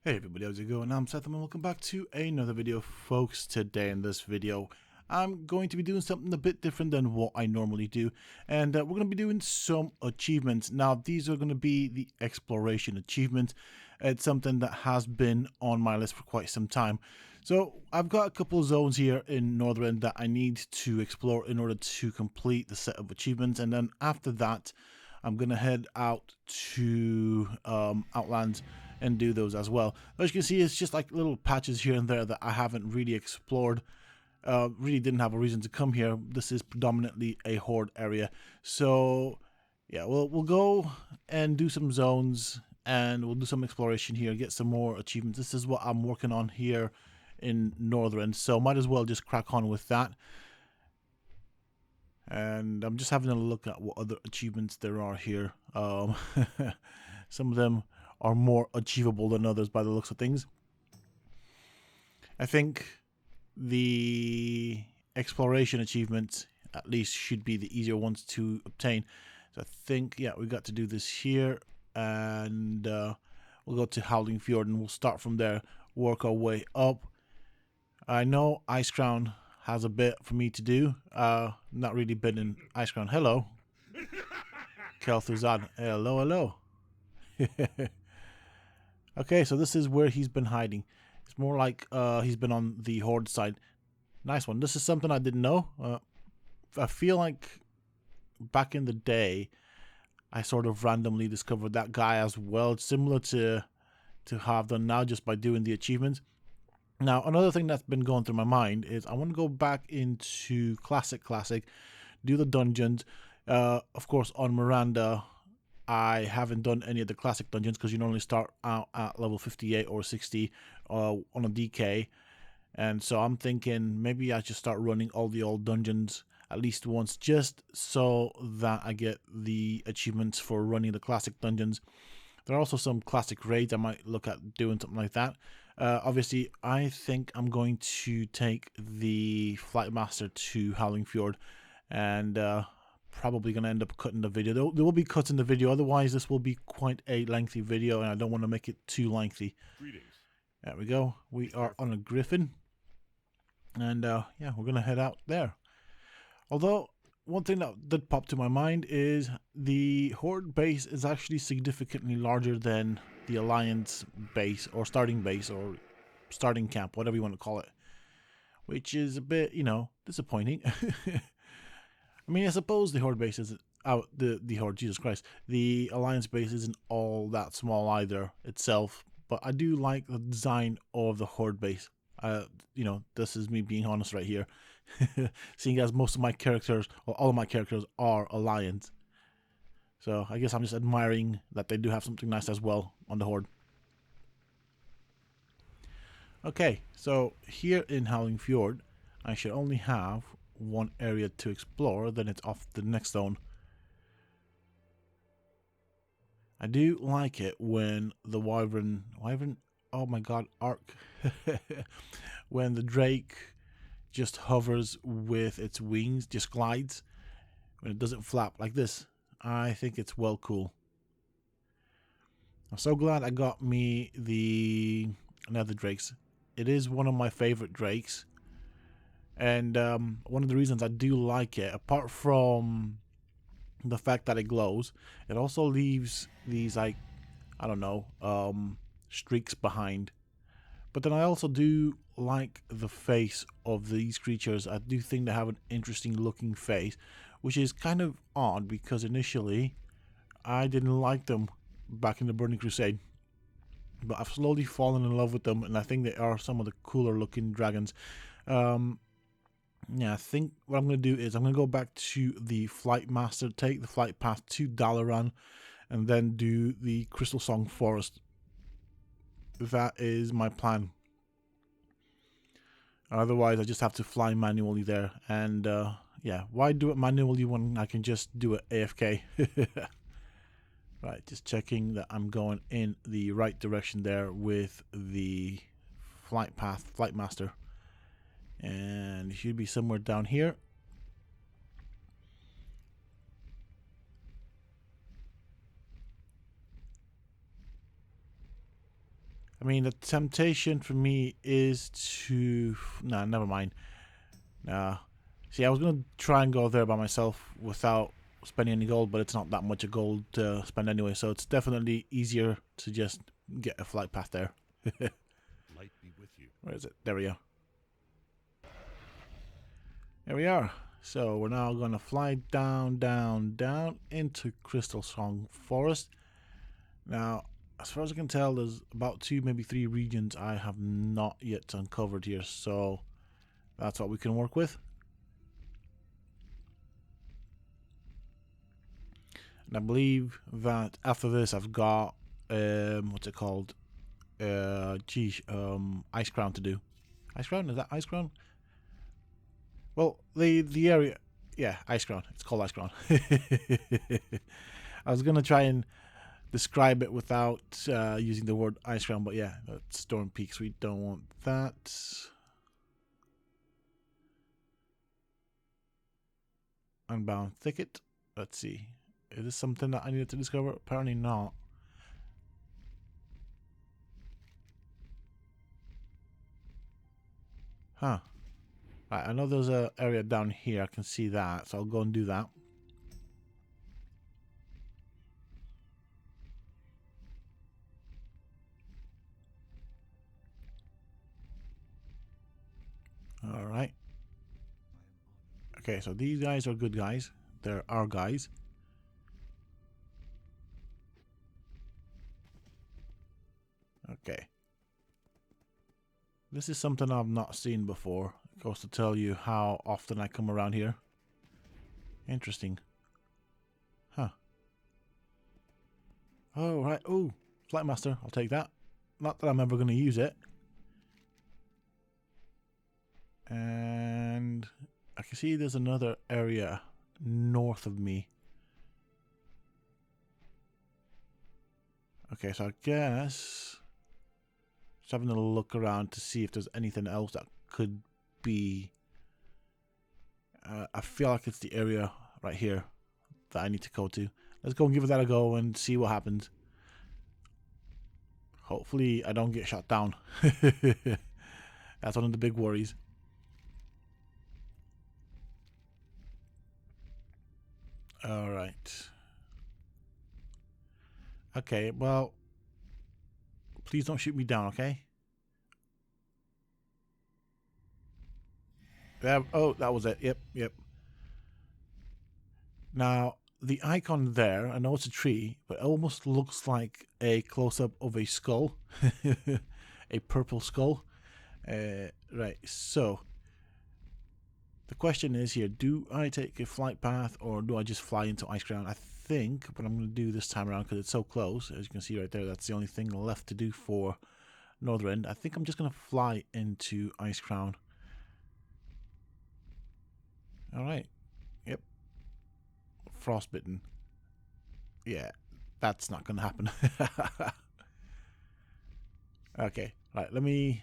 Hey everybody, how's it going? I'm Sethum and welcome back to another video, folks. Today in this video, I'm going to be doing something a bit different than what I normally do, and we're going to be doing some achievements. Now, these are going to be the exploration achievements. It's something that has been on my list for quite some time. So I've got a couple of zones here in Northrend that I need to explore in order to complete the set of achievements, and then after that, I'm going to head out to Outland and do those as well. As you can see, it's just like little patches here and there that I haven't really explored. Really didn't have a reason to come here. This is predominantly a horde area. So yeah, we'll go and do some zones and we'll do some exploration here, get some more achievements. This is what I'm working on here in Northrend, so might as well just crack on with that. And I'm just having a look at what other achievements there are here. Some of them are more achievable than others by the looks of things. I think the exploration achievements at least should be the easier ones to obtain. So I think, yeah, we got to do this here, and we'll go to Howling Fjord and we'll start from there, work our way up. I know Icecrown has a bit for me to do. Not really been in Icecrown. Hello. Kel'Thuzad. Hello, hello. Okay, so this is where he's been hiding. It's more like he's been on the horde side. Nice one. This is something I didn't know. I feel like back in the day, I sort of randomly discovered that guy as well. It's similar to how I've done now just by doing the achievements. Now, another thing that's been going through my mind is I want to go back into Classic, do the dungeons. Of course, on Miranda, I haven't done any of the classic dungeons because you normally start out at level 58 or 60 on a DK. And so I'm thinking maybe I should start running all the old dungeons at least once, just so that I get the achievements for running the classic dungeons. There are also some classic raids. I might look at doing something like that. Obviously, I think I'm going to take the Flight Master to Howling Fjord, and probably going to end up cutting the video. There will be cuts in the video, otherwise this will be quite a lengthy video, and I don't want to make it too lengthy. Greetings. There we go. We are on a griffin, and yeah, we're going to head out there. Although, one thing that did pop to my mind is the Horde base is actually significantly larger than the Alliance base, or starting camp, whatever you want to call it. Which is a bit, disappointing. I mean, I suppose the Horde base isn't out. The Horde, Jesus Christ, the Alliance base isn't all that small either itself. But I do like the design of the Horde base. This is me being honest right here. Seeing as most of my characters, or all of my characters, are Alliance. So I guess I'm just admiring that they do have something nice as well on the Horde. Okay, so here in Howling Fjord, I should only have one area to explore, then it's off to the next zone. I do like it when the wyvern, oh my god, arc, when the drake just hovers with its wings, just glides, when it doesn't flap like this. I think it's well cool. I'm so glad I got me the nether drakes. It is one of my favorite drakes. And one of the reasons I do like it, apart from the fact that it glows, it also leaves these, like, I don't know, streaks behind. But then I also do like the face of these creatures. I do think they have an interesting looking face, which is kind of odd because initially I didn't like them back in the Burning Crusade. But I've slowly fallen in love with them, and I think they are some of the cooler looking dragons. Yeah, I think what I'm going to do is I'm going to go back to the Flight Master, take the flight path to Dalaran, and then do the Crystalsong Forest. That is my plan. Otherwise, I just have to fly manually there. And yeah, why do it manually when I can just do it AFK? Right, just checking that I'm going in the right direction there with the flight master. And it should be somewhere down here. I mean, the temptation for me is to... Nah, never mind. Nah. See, I was going to try and go there by myself without spending any gold, but it's not that much of gold to spend anyway, so it's definitely easier to just get a flight path there. Light be with you. Where is it? There we are. There we are. So we're now going to fly down, down, down into Crystalsong Forest. Now, as far as I can tell, there's about 2, maybe 3 regions I have not yet uncovered here, so that's what we can work with. And I believe that after this I've got, what's it called? Icecrown to do. Icecrown? Is that Icecrown? Well, the area, yeah, Icecrown. It's called Icecrown. I was gonna try and describe it without using the word Icecrown, but yeah, that's Storm Peaks. We don't want that. Unbound Thicket. Let's see. Is this something that I needed to discover? Apparently not. Huh. Right, I know there's an area down here. I can see that, so I'll go and do that. Alright. Okay, so these guys are good guys. They're our guys. Okay. This is something I've not seen before. It goes to tell you how often I come around here. Interesting. Huh. Oh, right. Oh, Flightmaster. I'll take that. Not that I'm ever going to use it. And I can see there's another area north of me. Okay, so I guess just having a look around to see if there's anything else that could be. I feel like it's the area right here that I need to go to. Let's go and give that a go and see what happens. Hopefully I don't get shot down. That's one of the big worries. Alright. Okay, well, please don't shoot me down, okay? Oh, that was it. Yep, yep. Now, the icon there, I know it's a tree, but it almost looks like a close-up of a skull. A purple skull. Right, so the question is here, do I take a flight path or do I just fly into Icecrown? I think what I'm going to do this time around, because it's so close, as you can see right there, that's the only thing left to do for Northrend. I think I'm just going to fly into Icecrown. Alright. Yep. Frostbitten. Yeah, that's not going to happen. Okay, right, let me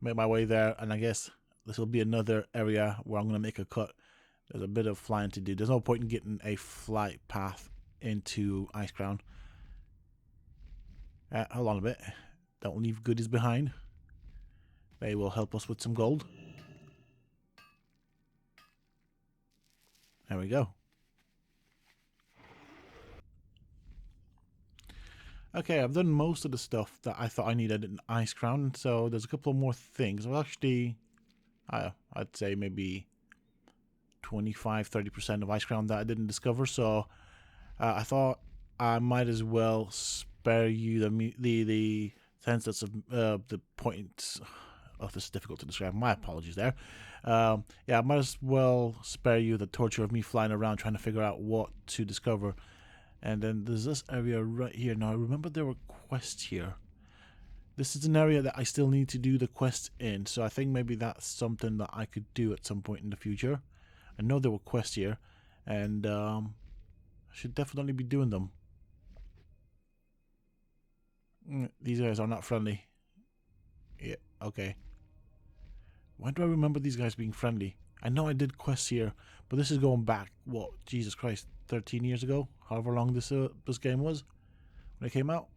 make my way there, and I guess this will be another area where I'm going to make a cut. There's a bit of flying to do. There's no point in getting a flight path into Icecrown. Hold on a bit. Don't leave goodies behind. They will help us with some gold. There we go. Okay, I've done most of the stuff that I thought I needed in Icecrown, so there's a couple more things. Well, actually, I'd say maybe 25-30% of Icecrown that I didn't discover, so I thought I might as well spare you the sense of the point. Oh, this is difficult to describe. My apologies there. Yeah, I might as well spare you the torture of me flying around trying to figure out what to discover. And then there's this area right here. Now, I remember there were quests here. This is an area that I still need to do the quest in, so I think maybe that's something that I could do at some point in the future. I know there were quests here, and I should definitely be doing them. These guys are not friendly. Yeah, okay. Why do I remember these guys being friendly? I know I did quests here, but this is going back, what, Jesus Christ, 13 years ago? However long this game was when it came out.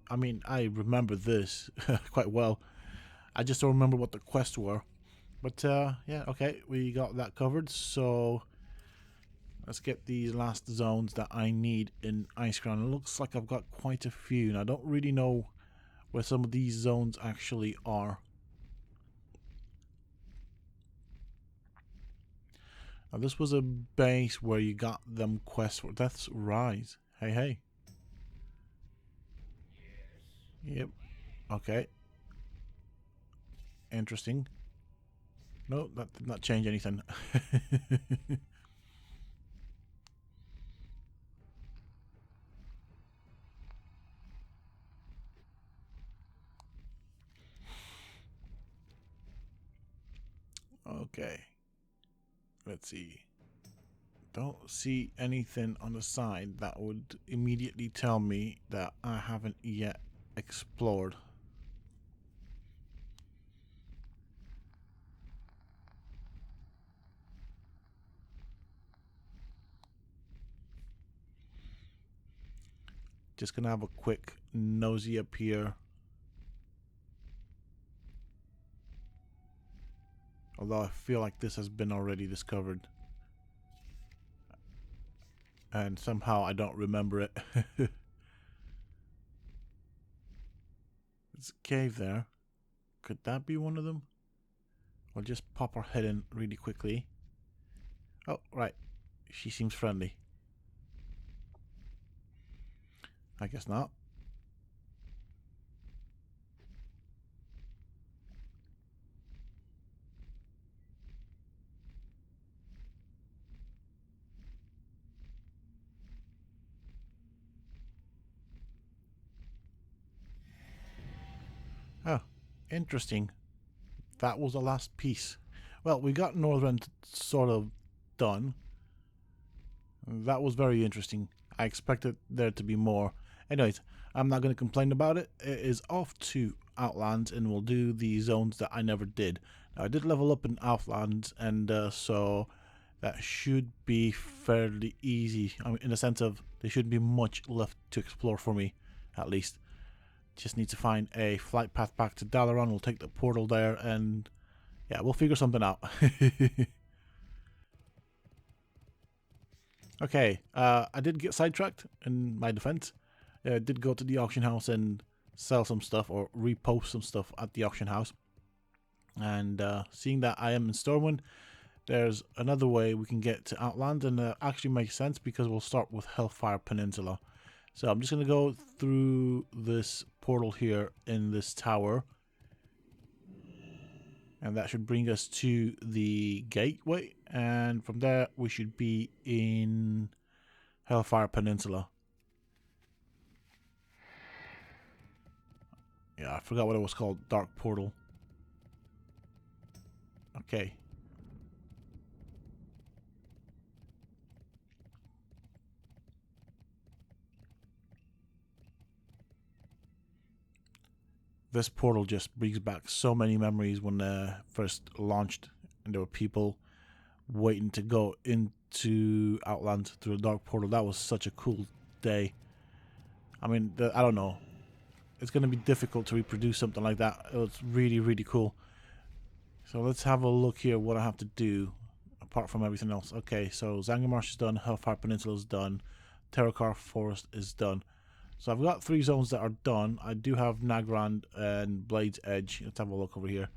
I mean, I remember this quite well. I just don't remember what the quests were. But yeah, okay, we got that covered. So let's get these last zones that I need in Icecrown. It looks like I've got quite a few, and I don't really know where some of these zones actually are. Now, this was a base where you got them quests for Death's Rise. Hey, hey. Yep. Okay. Interesting. No, that did not change anything. Okay. Let's see. Don't see anything on the side that would immediately tell me that I haven't yet explored. Just gonna have a quick nosy up here. Although I feel like this has been already discovered. And somehow I don't remember it. There's a cave there. Could that be one of them? We'll just pop our head in really quickly. Oh, right. She seems friendly. I guess not. Oh, interesting. That was the last piece. Well, we got Northrend sort of done. That was very interesting. I expected there to be more. Anyways, I'm not going to complain about it. It is off to Outland, and we'll do the zones that I never did. Now, I did level up in Outland, and so that should be fairly easy. I mean, in the sense of there shouldn't be much left to explore for me, at least. Just need to find a flight path back to Dalaran. We'll take the portal there, and yeah, we'll figure something out. Okay, I did get sidetracked in my defense. I did go to the auction house and sell some stuff or repost some stuff at the auction house. And seeing that I am in Stormwind, there's another way we can get to Outland, and actually makes sense because we'll start with Hellfire Peninsula. So I'm just going to go through this portal here in this tower. And that should bring us to the gateway. And from there, we should be in Hellfire Peninsula. Yeah, I forgot what it was called. Dark Portal. Okay. This portal just brings back so many memories when first launched, and there were people waiting to go into Outland through the Dark Portal. That was such a cool day. I mean, I don't know. It's going to be difficult to reproduce something like that. It was really, really cool. So let's have a look here what I have to do apart from everything else. Okay, so Zangarmarsh is done, Hellfire Peninsula is done, Crystalsong Forest is done. So I've got 3 zones that are done. I do have Nagrand and Blade's Edge. Let's have a look over here.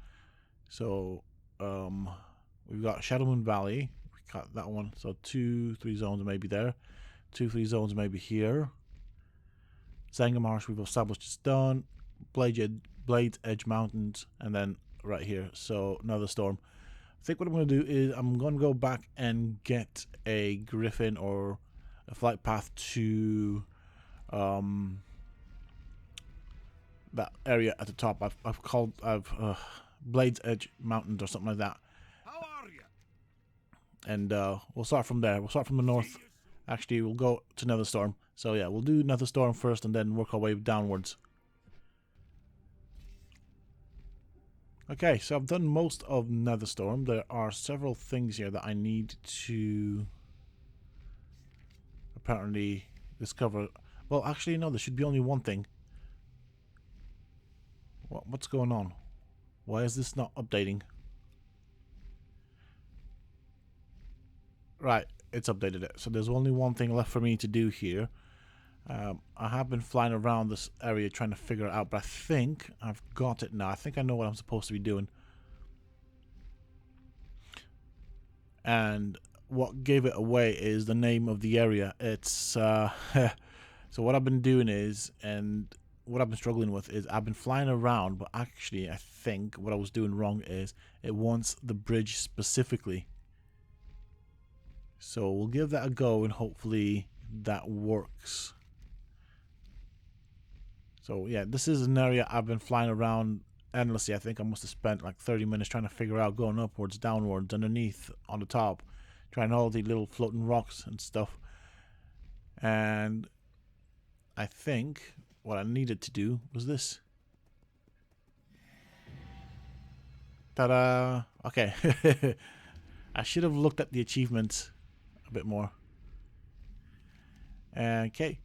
So we've got Shadowmoon Valley. We got that one. So 2, 3 zones maybe there. 2, 3 zones maybe here. Zangarmarsh we've established is done. Blade's Edge Mountains, and then right here. So Netherstorm. I think what I'm going to do is I'm going to go back and get a griffin or a flight path to that area at the top. I've called Blade's Edge Mountains or something like that. How are you? And we'll start from there. We'll start from the north. Actually, we'll go to Netherstorm. So yeah, we'll do Netherstorm first and then work our way downwards. Okay, so I've done most of Netherstorm. There are several things here that I need to apparently discover. Well, actually, no, there should be only one thing. What's going on? Why is this not updating? Right, it's updated it. So there's only one thing left for me to do here. I have been flying around this area trying to figure it out, but I think I've got it now. I think I know what I'm supposed to be doing. And what gave it away is the name of the area. It's so what I've been doing is, and what I've been struggling with is, I've been flying around, but actually I think what I was doing wrong is it wants the bridge specifically. So we'll give that a go and hopefully that works. So yeah, this is an area I've been flying around endlessly. I think I must have spent like 30 minutes trying to figure out, going upwards, downwards, underneath, on the top, trying all the little floating rocks and stuff. And I think what I needed to do was this. Ta-da! Okay. I should have looked at the achievements a bit more. Okay.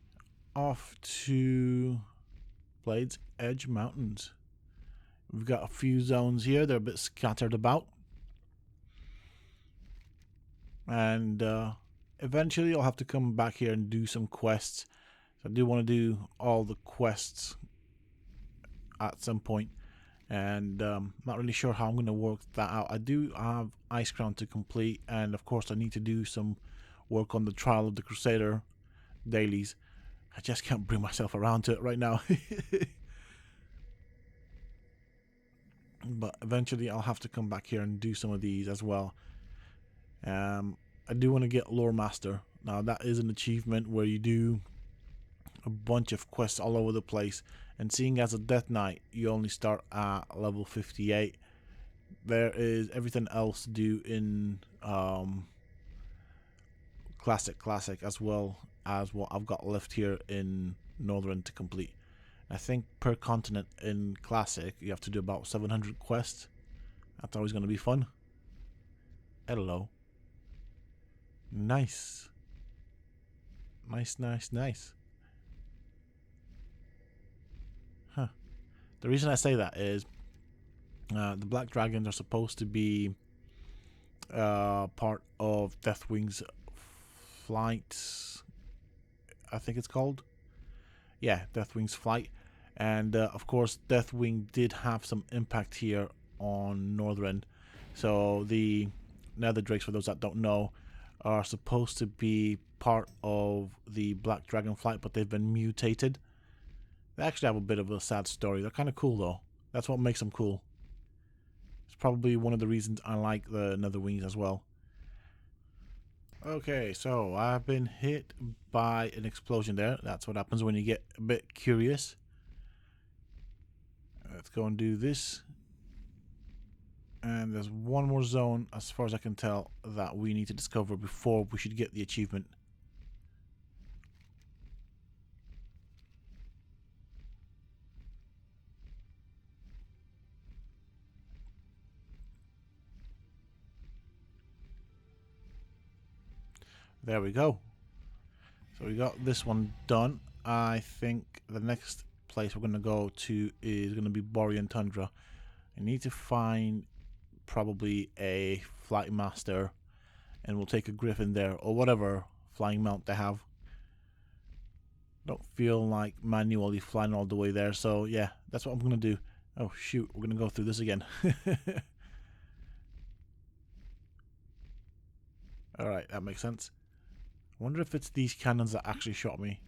Off to Blades Edge Mountains. We've got a few zones here. They're a bit scattered about. And eventually I'll have to come back here and do some quests. So I do want to do all the quests at some point. And not really sure how I'm going to work that out. I do have Icecrown to complete. And of course I need to do some work on the Trial of the Crusader dailies. I just can't bring myself around to it right now. But eventually I'll have to come back here and do some of these as well. I do want to get Lore Master. Now that is an achievement where you do a bunch of quests all over the place. And seeing as a Death Knight, you only start at level 58. There is everything else to do in Classic, as well as what I've got left here in Northrend to complete. I think per continent in Classic, you have to do about 700 quests. That's always going to be fun. Hello. Nice. Nice. Huh. The reason I say that is the Black Dragons are supposed to be part of Deathwing's flight, I think it's called. Yeah, Deathwing's flight. And of course Deathwing did have some impact here on Northrend. So the Nether Drakes, for those that don't know, are supposed to be part of the Black Dragon flight, but they've been mutated. They actually have a bit of a sad story. They're kind of cool though. That's what makes them cool. It's probably one of the reasons I like the Nether Wings as well. Okay, so I've been hit by an explosion there. That's what happens when you get a bit curious. Let's go and do this. And there's one more zone, as far as I can tell, that we need to discover before we should get the achievement. There we go. So we got this one done. I think the next place we're going to go to is going to be Borean Tundra. I need to find probably a flight master, and we'll take a griffin there, or whatever flying mount they have. Don't feel like manually flying all the way there, so yeah, that's what I'm going to do. Oh shoot, we're going to go through this again. Alright, that makes sense. I wonder if it's these cannons that actually shot me.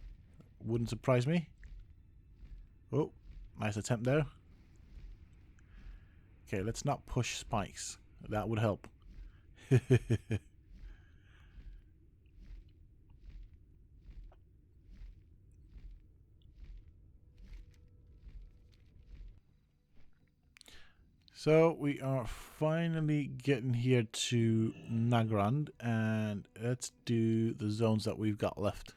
Wouldn't surprise me. Oh, nice attempt there. Okay, let's not push spikes. That would help. So we are finally getting here to Nagrand, and let's do the zones that we've got left.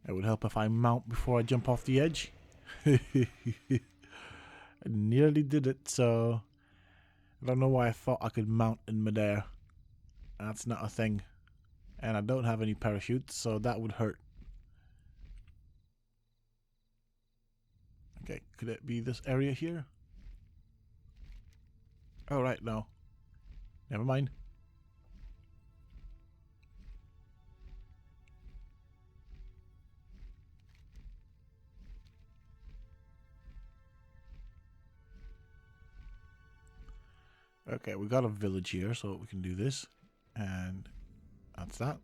It would help if I mount before I jump off the edge. I nearly did it, so I don't know why I thought I could mount in midair. That's not a thing. And I don't have any parachutes, so that would hurt. Okay, could it be this area here? Oh, right, no. Never mind. Okay, we got a village here, so we can do this. And that's that.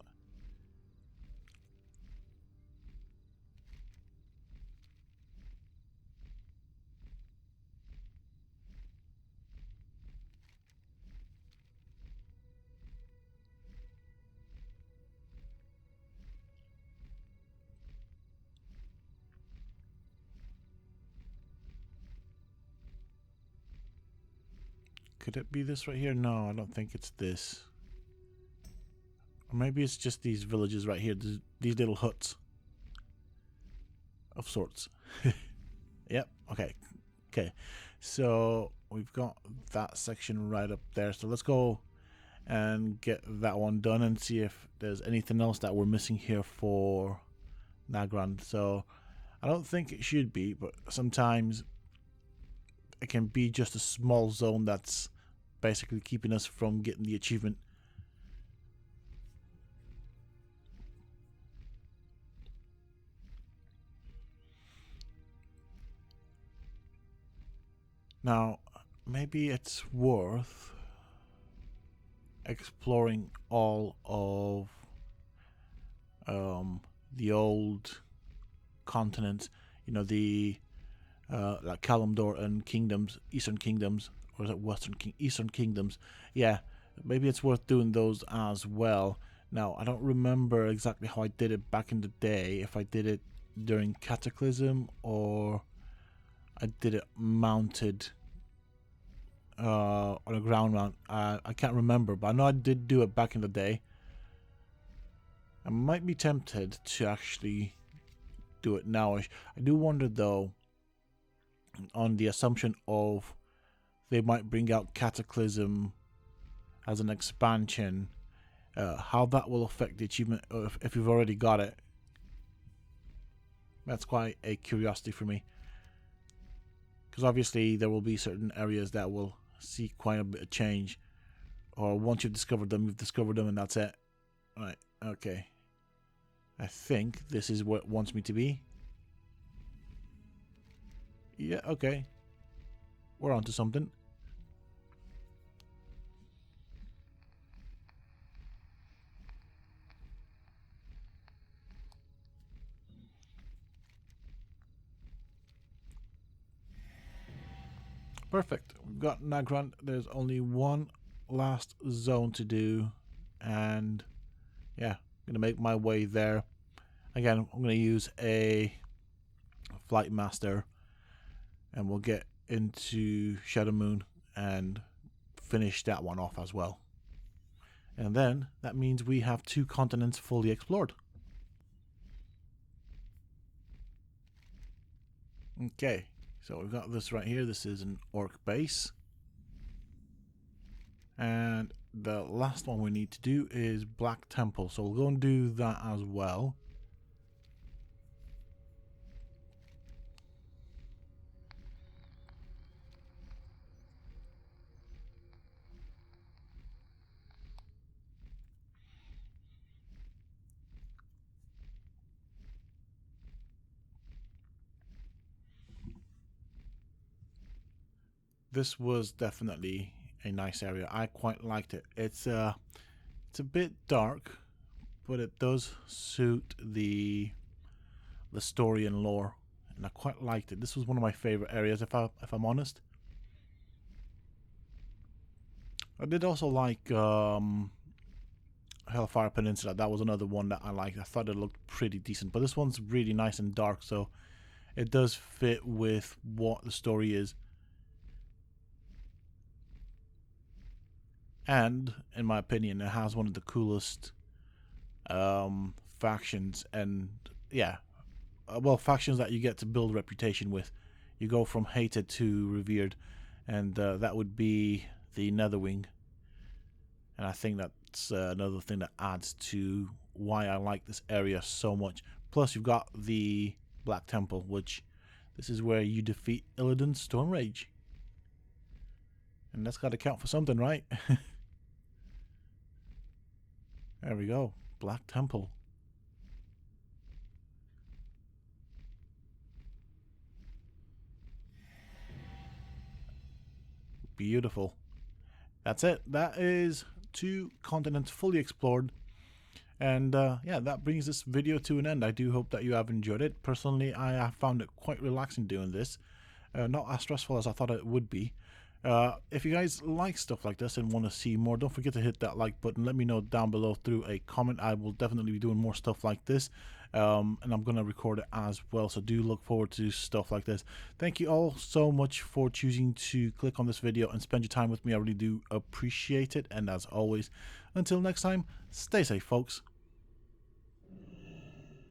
Could it be this right here? No, I don't think it's this. Or maybe it's just these villages right here. These little huts. Of sorts. Yep, okay. Okay, so we've got that section right up there. So let's go and get that one done and see if there's anything else that we're missing here for Nagrand. So I don't think it should be, but sometimes it can be just a small zone that's basically keeping us from getting the achievement. Now, maybe it's worth exploring all of the old continents, you know, the like Kalimdor and kingdoms, Eastern kingdoms, or is it Eastern kingdoms? Yeah, maybe it's worth doing those as well. Now, I don't remember exactly how I did it back in the day, if I did it during Cataclysm or I did it mounted on a ground mount. I can't remember, but I know I did do it back in the day. I might be tempted to actually do it now. I do wonder though, on the assumption of they might bring out Cataclysm as an expansion, how that will affect the achievement if you've already got it. That's quite a curiosity for me, because obviously there will be certain areas that will see quite a bit of change, or once you've discovered them, you've discovered them and that's it. Right, okay. I think this is what it wants me to be. Yeah, okay. We're onto something. Perfect. We've got Nagrand. There's only one last zone to do, and yeah, I'm gonna make my way there. Again, I'm gonna use a flight master, and we'll get into Shadowmoon and finish that one off as well. And then that means we have 2 continents fully explored. Okay, so we've got this right here. This is an orc base. And the last one we need to do is Black Temple. So we'll go and do that as well. This was definitely a nice area. I quite liked it. It's a bit dark, but it does suit the story and lore, and I quite liked it. This was one of my favorite areas, if I'm honest. I did also like Hellfire Peninsula. That was another one that I liked. I thought it looked pretty decent, but this one's really nice and dark, so it does fit with what the story is. And in my opinion, it has one of the coolest factions, and yeah, well, factions that you get to build reputation with. You go from hated to revered, and that would be the Netherwing. And I think that's another thing that adds to why I like this area so much. Plus, you've got the Black Temple, which This is where you defeat Illidan's Stormrage. And that's got to count for something, right? There we go. Black Temple. Beautiful. That's it. That is 2 continents fully explored. And yeah, that brings this video to an end. I do hope that you have enjoyed it. Personally, I have found it quite relaxing doing this. Not as stressful as I thought it would be. If you guys like stuff like this and want to see more, don't forget to hit that like button. Let me know down below through a comment. I will definitely be doing more stuff like this. And I'm going to record it as well. So do look forward to stuff like this. Thank you all so much for choosing to click on this video and spend your time with me. I really do appreciate it. And as always, until next time, stay safe, folks.